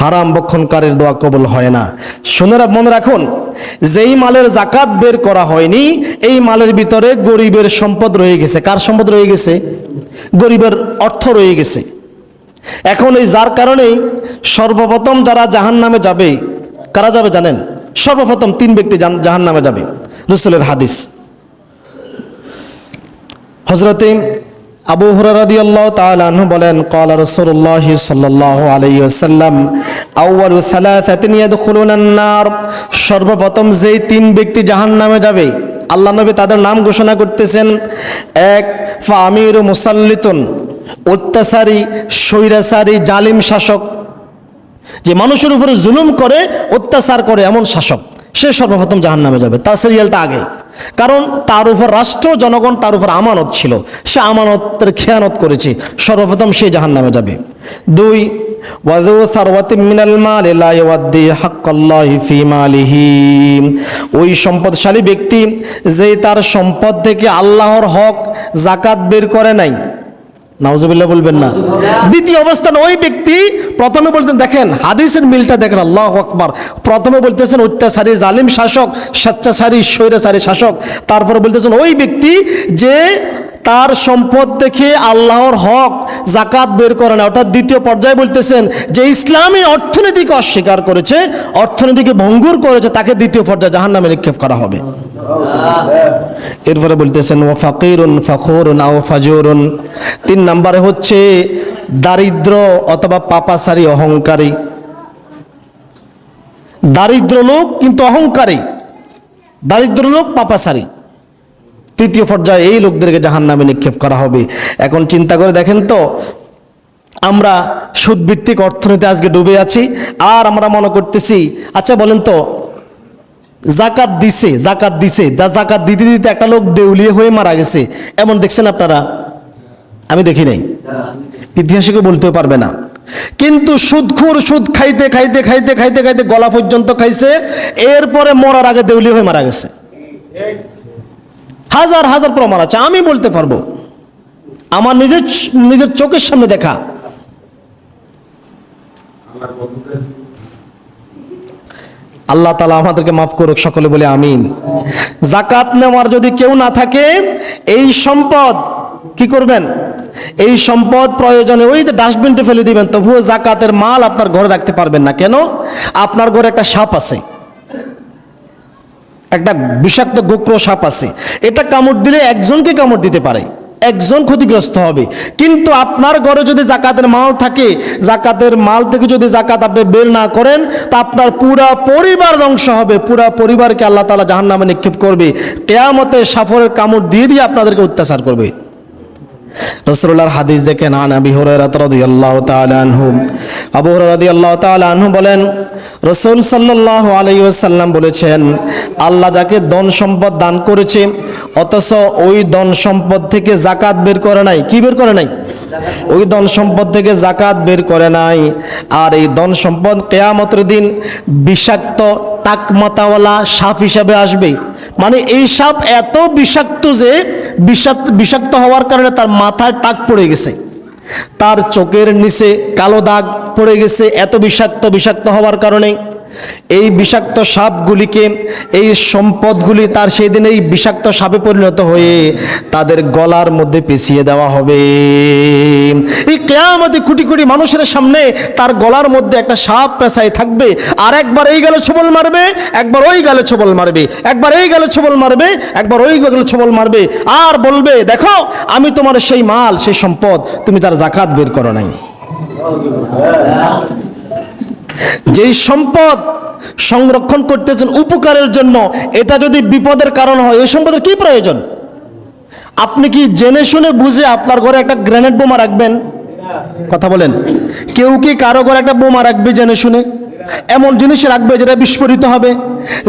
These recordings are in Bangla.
হারাম ভক্ষণকারীর দোয়া কবুল হয় না। মনে রাখুন, যেই মালের জাকাত বের করা হয়নি এই মালের ভিতরে গরিবের সম্পদ রয়ে গেছে। কার সম্পদ রয়ে গেছে? গরিবের অর্থ রয়ে গেছে। এখন এই যার কারণেই সর্বপ্রথম যারা জাহান্নামে যাবে, কারা যাবে জানেন? সর্বপ্রথম 3 ব্যক্তি জাহান্নামে যাবে। রাসূলের হাদিস, হযরতে আবু হুরায়রা রাদিয়াল্লাহু তাআলা আনহু বলেন, ক্বালা রাসূলুল্লাহ সাল্লাল্লাহু আলাইহি ওয়াসাল্লাম আউয়ালু সালাসাতিন ইয়াদখুলুনান নার, সর্বপ্রথম যেই 3 ব্যক্তি জাহান্নামে যাবে আল্লাহ নবী তাদের নাম ঘোষণা করতেছেন। 1 ফামিরু মুসাল্লিতুন, অত্যাচারী, স্বৈরাচারী, জালিম শাসক, যে মানুষের উপরে জুলুম করে, অত্যাচার করে এমন শাসক, সে সর্বপ্রথম জাহান্নামে যাবে। তার সিরিয়ালটা আগে, কারণ তার উপর রাষ্ট্র জনগণ তার উপর আমানত ছিল, সে আমানতের খেয়ানত করেছে, সর্বপ্রথম সে জাহান্নামে যাবে। 2 ওয়াযু সারওয়াতিন মিনাল মাল লা ইউদ্দি হাক্কাল্লাহি ফি মালিহি, ওই সম্পদশালী ব্যক্তি যে তার সম্পদ থেকে আল্লাহর হক যাকাত বের করে নাই। নাউজুবিল্লাহ বলবেন না। দ্বিতীয় অবস্থান ওই ব্যক্তি, প্রথমে বলছেন, দেখেন হাদিসের মিলটা দেখেন, আল্লাহু আকবার। প্রথমে বলতেছেন অত্যাচারী জালিম শাসক, স্বেচ্ছাচারী স্বৈরাচারী শাসক, তারপরে বলতেছেন ওই ব্যক্তি যে তার সম্পদ থেকে আল্লাহর হক যাকাত বের করে না। অর্থাৎ দ্বিতীয় পর্যায়ে বলতেছেন যে ইসলামী অর্থনীতিকে অস্বীকার করেছে, অর্থনীতিকে ভঙ্গুর করেছে, তাকে দ্বিতীয় পর্যায়ে জাহান্নামে নিক্ষেপ করা হবে। এরপরে বলতেছেন ওয়া ফাকিরুন ফাখুরুন আও ফাজুরুন, 3 নম্বরে হচ্ছে দারিদ্র অথবা পাপাচারী, অহংকারী। দারিদ্র লোক কিন্তু অহংকারী, দারিদ্র লোক পাপাচারী, তৃতীয় পর্যায়ে এই লোকদেরকে জাহান্নামে নিক্ষেপ করা হবে। এখন চিন্তা করে দেখেন তো, আমরা সুদভিত্তিক অর্থনীতি আজকে ডুবে আছি, আর আমরা মনে করতেছি, আচ্ছা বলেন তো, জাকাত দিছে, জাকাত দিতে দিতে একটা লোক দেউলিয়া হয়ে মারা গেছে, এমন দেখছেন আপনারা? আমি দেখি নাই, ইতিহাসকে বলতেও পারবে না। কিন্তু সুদখোর সুদ খাইতে খাইতে খাইতে খাইতে খাইতে গলা পর্যন্ত খাইছে, এরপরে মরার আগে দেউলিয়া হয়ে মারা গেছে। হাজার হাজার প্রমাণ আছে, আমি বলতে পারবো, আমার নিজের চোখের সামনে দেখা। আল্লাহ তাআলা আমাদেরকে মাফ করুক, সকলে বলে আমিন। যাকাত নেওয়ার যদি কেউ না থাকে, এই সম্পদ কি করবেন? এই সম্পদ প্রয়োজনে ওই যে ডাস্টবিনটা ফেলে দিবেন, তবুও যাকাতের মাল আপনার ঘরে রাখতে পারবেন না। কেন? আপনার ঘরে একটা সাপ আছে, একটা বিষাক্ত গোক্র সাপ আছে, এটা কামড় দিলে একজনকে কামড় দিতে পারে, একজন ক্ষতিগ্রস্ত হবে। কিন্তু আপনার ঘরে যদি জাকাতের মাল থাকে, জাকাতের মাল থেকে যদি জাকাত আপনি বের না করেন, তা আপনার পুরা পরিবার ধ্বংস হবে, পুরা পরিবারকে আল্লাহ তাআলা জাহান্নামে নিক্ষেপ করবে, কিয়ামতে সাফরের কামড় দিয়ে দিয়ে আপনাদেরকে অত্যাচার করবে। রাসূলুল্লাহর হাদিস দেখেন, আন আবি হুরায়রা রাদিয়াল্লাহু তাআলা আনহু, আবু হুরায়রা রাদিয়াল্লাহু তাআলা আনহু বলেন, রাসূল সাল্লাল্লাহু আলাইহি ওয়াসাল্লাম বলেছেন, আল্লাহ যাকে ধন সম্পদ দান করেছে, অথচ ওই ধন সম্পদ থেকে যাকাত বের করে নাই। কি বের করে নাই? ওই ধন সম্পদ থেকে যাকাত বের করে নাই, আর এই ধন সম্পদ কিয়ামতের দিন বিষাক্ত টাকমাতাওয়ালা সাপ হিসাবে আসবে। মানে এই সাপ এত বিষাক্ত যে বিষাক্ত হওয়ার কারণে তার মাথায় টাক পড়ে গেছে, তার চোখের নিচে কালো দাগ পড়ে গেছে, এত বিষাক্ত হওয়ার কারণে। এই বিষাক্ত সাপগুলিকে, এই সম্পদগুলি তার সেই দিন এই বিষাক্ত সাপে পরিণত হয়ে তাদের গলার মধ্যে পেঁচিয়ে দেওয়া হবে। এই কিয়ামতে কোটি কোটি মানুষের সামনে তার গলার মধ্যে একটা সাপ পেঁচাই থাকবে, আর একবার এই গালে ছোবল মারবে, একবার ওই গালে ছোবল মারবে, একবার এই গালে ছোবল মারবে, একবার ওই গালে ছোবল মারবে, আর বলবে, দেখো আমি তোমার সেই মাল, সেই সম্পদ, তুমি যার যাকাত বের করো নাই। যেই সম্পদ সংরক্ষণ করতেছেন উপকারের জন্য, এটা যদি বিপদের কারণ হয়, এই সম্পদের কি প্রয়োজন? আপনি কি জেনে শুনে বুঝে আপনার ঘরে একটা গ্রেনেড বোমা রাখবেন? কথা বলেন। কেউ কি কারো ঘরে একটা বোমা রাখবে জেনে শুনে? এমন জিনিস রাখবে যেটা বিস্ফোরিত হবে,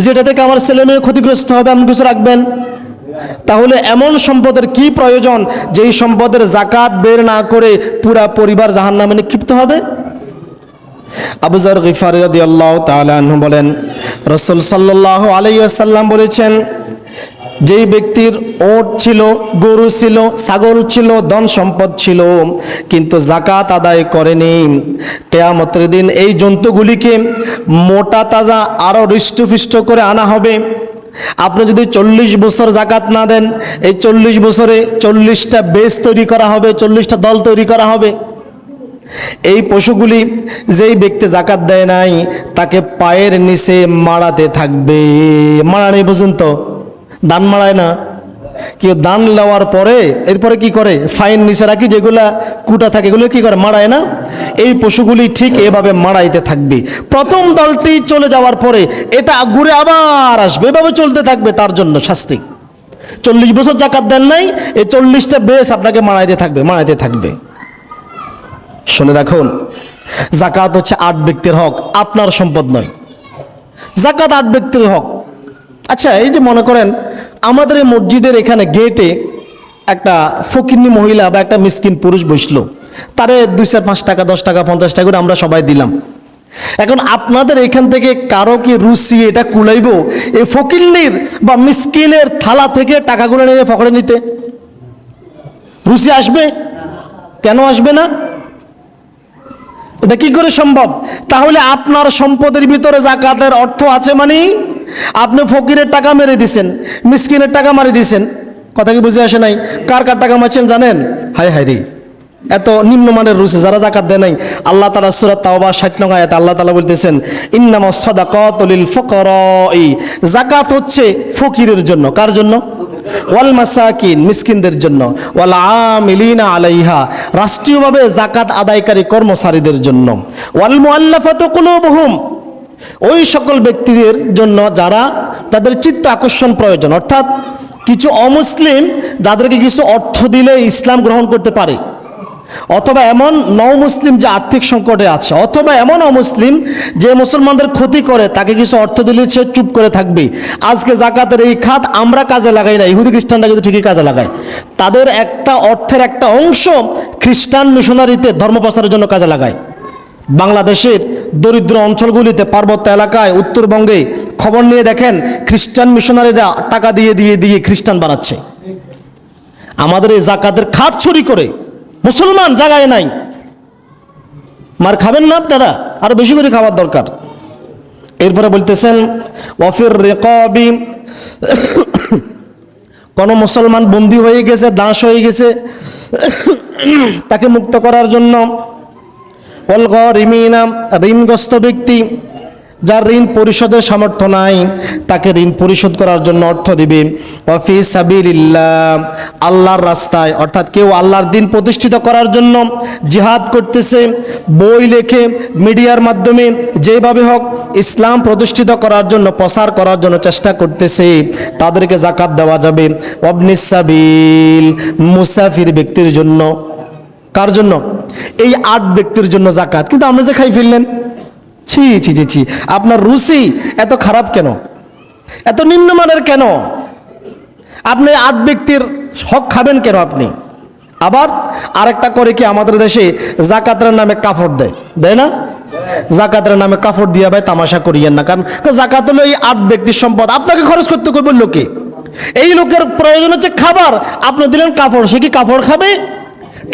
যেটা থেকে আমার ছেলে মেয়ে ক্ষতিগ্রস্ত হবে, এমন কিছু রাখবেন? তাহলে এমন সম্পদের কি প্রয়োজন যেই সম্পদের যাকাত বের না করে পুরা পরিবার জাহান্নামে নিক্ষিপ্ত হবে? আবু যর গিফারি রাদিয়াল্লাহু তাআলা আনহু বলেন, রাসূল সাল্লাল্লাহু আলাইহি ওয়াসাল্লাম বলেছেন, যেই ব্যক্তির ওট ছিল, গরু ছিল, ছাগল ছিল, ধন সম্পদ ছিল, কিন্তু জাকাত আদায় করেনি, কিয়ামতের দিন এই জন্তুগুলিকে মোটা তাজা আরো হৃষ্টপুষ্ট করে আনা হবে। আপনি যদি 40 বছর জাকাত না দেন, এই 40 বছরে 40টা বেস তৈরি করা হবে, 40টা দল তৈরি করা হবে। এই পশুগুলি যেই ব্যক্তি জাকাত দেয় নাই তাকে পায়ের নিচে মাড়াতে থাকবে। মাড়ানি পর্যন্ত, দান মাড়ায় না, কেউ দান নেওয়ার পরে এরপরে কি করে, ফাইন নিচে রাখি যেগুলা কুটা থাকে এগুলো কি করে, মাড়ায় না। এই পশুগুলি ঠিক এভাবে মাড়াইতে থাকবে। প্রথম দলটি চলে যাওয়ার পরে এটা ঘুরে আবার আসবে, এভাবে চলতে থাকবে। তার জন্য শাস্তি, 40 বছর জাকাত দেন নাই, এই 40টা বেশ আপনাকে মাড়াইতে থাকবে, মাড়াইতে থাকবে। শুনে রাখুন, জাকাত হচ্ছে 8 ব্যক্তির হক, আপনার সম্পদ নয়। জাকাত 8 ব্যক্তির হক। আচ্ছা, এই যে মনে করেন আমাদের এই মসজিদের এখানে গেটে একটা ফকিন্নি মহিলা বা একটা মিসকিন পুরুষ বসলো, তারে 2 4 5 টাকা 10 টাকা 50 টাকা করে আমরা সবাই দিলাম। এখন আপনাদের এখান থেকে কারো কি রুচি এটা কুলাইব এই ফকিন্নির বা মিসকিনের থালা থেকে টাকাগুলো নিয়ে পকেটে নিতে? রুচি আসবে? কেন আসবে না? এটা কি করে সম্ভব? তাহলে আপনার সম্পদের ভিতরে জাকাতের অর্থ আছে, মানে আপনি ফকিরের টাকা মেরে দিছেন, মিসকিনের টাকা মারি দিছেন। কথা কি বুঝে আসে নাই? কার কার টাকা মারছেন জানেন? হায় হায় রে, এত নিম্নমানের রুচি যারা জাকাত দেয় নাই। আল্লাহ তাআলা সূরা তাওবা 60 নং আয়াতে আল্লাহ তাআলা বলতেছেন, ইন্নামাস সাদাকাতু লিল ফুকারাই, জাকাত হচ্ছে ফকিরের জন্য। কার জন্য? ওয়াল মাসাকিন, মিসকিনদের জন্য। ওয়াল আমিলিনা আলাইহা, রাষ্ট্রীয়ভাবে জাকাত আদায়কারী কর্মচারীদের জন্য। ওয়াল মুআল্লাফাতু কুলুবুহুম, ওই সকল ব্যক্তিদের জন্য যারা তাদের চিত্ত আকর্ষণ প্রয়োজন, অর্থাৎ কিছু অমুসলিম যাদেরকে কিছু অর্থ দিলে ইসলাম গ্রহণ করতে পারে, অথবা এমন নও-মুসলিম যে আর্থিক সংকটে আছে, অথবা এমন অমুসলিম যে মুসলমানদের ক্ষতি করে, তাকে কিছু অর্থ দিলে সে চুপ করে থাকবে। আজকে জাকাতের এই খাত আমরা কাজে লাগাই না, ইহুদি খ্রিস্টানরা কিন্তু ঠিকই কাজে লাগায়। তাদের একটা অর্থের একটা অংশ খ্রিস্টান মিশনারিতে ধর্ম প্রচারের জন্য কাজে লাগায়। বাংলাদেশের দরিদ্র অঞ্চলগুলিতে, পার্বত্য এলাকায়, উত্তরবঙ্গে খবর নিয়ে দেখেন, খ্রিস্টান মিশনারিরা টাকা দিয়ে দিয়ে দিয়ে খ্রিস্টান বানাচ্ছে। আমাদের এই জাকাতের খাত চুরি করে মুসলমান জায়গায় নাই। মার খাবেন না আপনারা? আরো বেশি করে খাওয়ার দরকার। এরপরে বলতেছেন ওয়াফির রিকাবি, কোন মুসলমান বন্দী হয়ে গেছে, দাস হয়ে গেছে, তাকে মুক্ত করার জন্য। ওয়াল গারিমিনা, ঋণগ্রস্ত ব্যক্তি যার ঋণ পরিশোধের সামর্থ্য নাই, তাকে ঋণ পরিশোধ করার জন্য অর্থ দিবে। ওয়া ফি সাবিলিল্লাহ, আল্লাহর রাস্তায়, অর্থাৎ কেউ আল্লাহর দ্বীন প্রতিষ্ঠিত করার জন্য জিহাদ করতেছে, বই লেখে, মিডিয়ার মাধ্যমে যেভাবে হোক ইসলাম প্রতিষ্ঠিত করার জন্য, প্রসার করার জন্য চেষ্টা করতেছে, তাদেরকে জাকাত দেওয়া যাবে। ওয়াবনিস সাবিল, মুসাফির ব্যক্তির জন্য। কার জন্য? এই 8 ব্যক্তির জন্য জাকাত। কিন্তু আমরা যে খাই ফেললেন, ছি ছি ছি ছি, আপনার রুচি এত খারাপ কেন, এত নিম্নমানের কেন? আপনি 8 ব্যক্তির হক খাবেন কেন আপনি? আবার আরেকটা করে কি আমাদের দেশে জাকাতের নামে কাফড় দেয়, দেয় না? জাকাতের নামে কাফড় দিয়া ভাই তামাশা করিয়েন না, কারণ জাকাত হলো এই 8 ব্যক্তির সম্পদ, আপনাকে খরচ করতে করবেন লোকে। এই লোকের প্রয়োজন হচ্ছে খাবার, আপনি দিলেন কাপড়, সে কি কাপড় খাবে?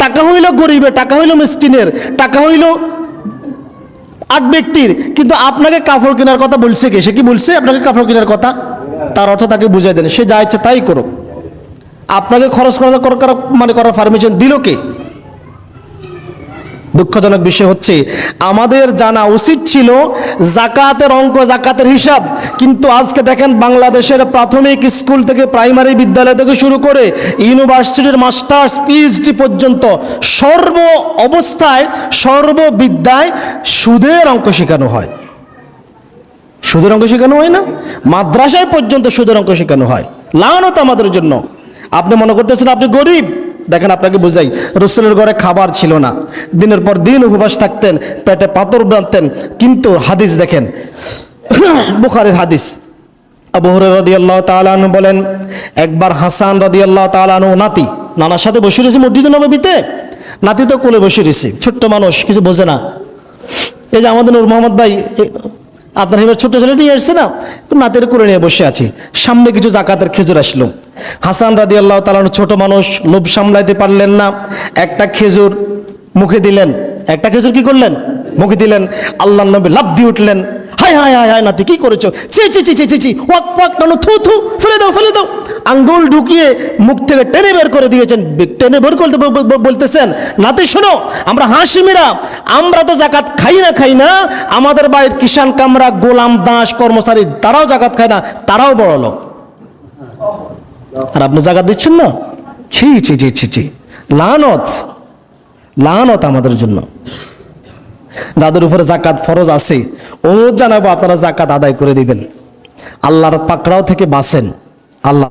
টাকা হইল গরিবের, টাকা হইল মিসকিনের, টাকা হইল 8 ব্যক্তির, কিন্তু আপনাকে কাপড় কেনার কথা বলছে কে? সে কি বলছে আপনাকে কাপড় কেনার কথা? তার অর্থ তাকে বুঝাই দেন, সে যা ইচ্ছে তাই করুক। আপনাকে খরচ করার পারমিশন দিল কে? দুঃখজনক বিষয় হচ্ছে আমাদের জানা উচিত ছিল জাকাতের অঙ্ক, জাকাতের হিসাব। কিন্তু আজকে দেখেন বাংলাদেশের প্রাথমিক স্কুল থেকে প্রাইমারি বিদ্যালয় থেকে শুরু করে ইউনিভার্সিটির মাস্টার্স, পিএইচডি পর্যন্ত সর্ব অবস্থায়, সর্ববিদ্যায় সুদের অঙ্ক শেখানো হয়। সুদের অঙ্ক শেখানো হয় না? মাদ্রাসায় পর্যন্ত সুদের অঙ্ক শেখানো হয়। লানত আমাদের জন্য। আপনি মনে করতেছেন আপনি গরিব, দেখেন আপনাকে বুঝাই, রাসূলের ঘরে খাবার ছিল না, দিনের পর দিন উপবাস থাকতেন, পেটে পাথর বাঁধতেন। কিন্তু হাদিস দেখেন, বুখারীর হাদিস, আবু হুরায়রা রাদিয়াল্লাহু তাআলা আনহু বলেন, একবার হাসান রাদিয়াল্লাহু তাআলা আনহু নাতি, নানার সাথে বসে রয়েছে মসজিদে নববীতে, নাতি তো কোলে বসে রয়েছে, ছোট্ট মানুষ, কিছু বোঝে না। এই যে আমাদের নূর মোহাম্মদ ভাই আপনার এবার ছোট ছেলে নিয়ে এসছে না, নাতের করে নিয়ে বসে আছে, সামনে কিছু জাকাতের খেজুর আসলো। হাসান রাদিয়াল্লাহু তাআলা ছোট মানুষ, লোভ সামলাইতে পারলেন না, একটা খেজুর মুখে দিলেন। একটা খেজুর কি করলেন? মুখে দিলেন। আল্লাহর নবী লাফ দিয়ে উঠলেন, হায় হায় হায় হায় নাতি কি করেছো, চি চি চি চি চি চি, ওয়াক ওয়াক, নানো থু থু, ফেলে দাও ফেলে দাও। আঙ্গুল ঢুকিয়ে মুখ থেকে টেনে বের করে দিয়েছেন। টেনে বের করতে বলতেছেন, নাতি শোনো, আমরা হাসিমিরা, আমরা তো জাকাত খাই না, আমাদের বাড়ির কিষান কামরা, গোলাম দাস, কর্মচারী, তারাও জাকাত খায় না, তারাও বড় লোক, আর আপনি জাকাত দিচ্ছেন না? ছি ছি ছি ছি ছি, লানত লানত আমাদের জন্য। যাদের উপরে জাকাত ফরজ আছে, অনুরোধ জানাবো আপনারা জাকাত আদায় করে দিবেন, আল্লাহর পাকড়াও থেকে বাঁচেন। আল্লাহ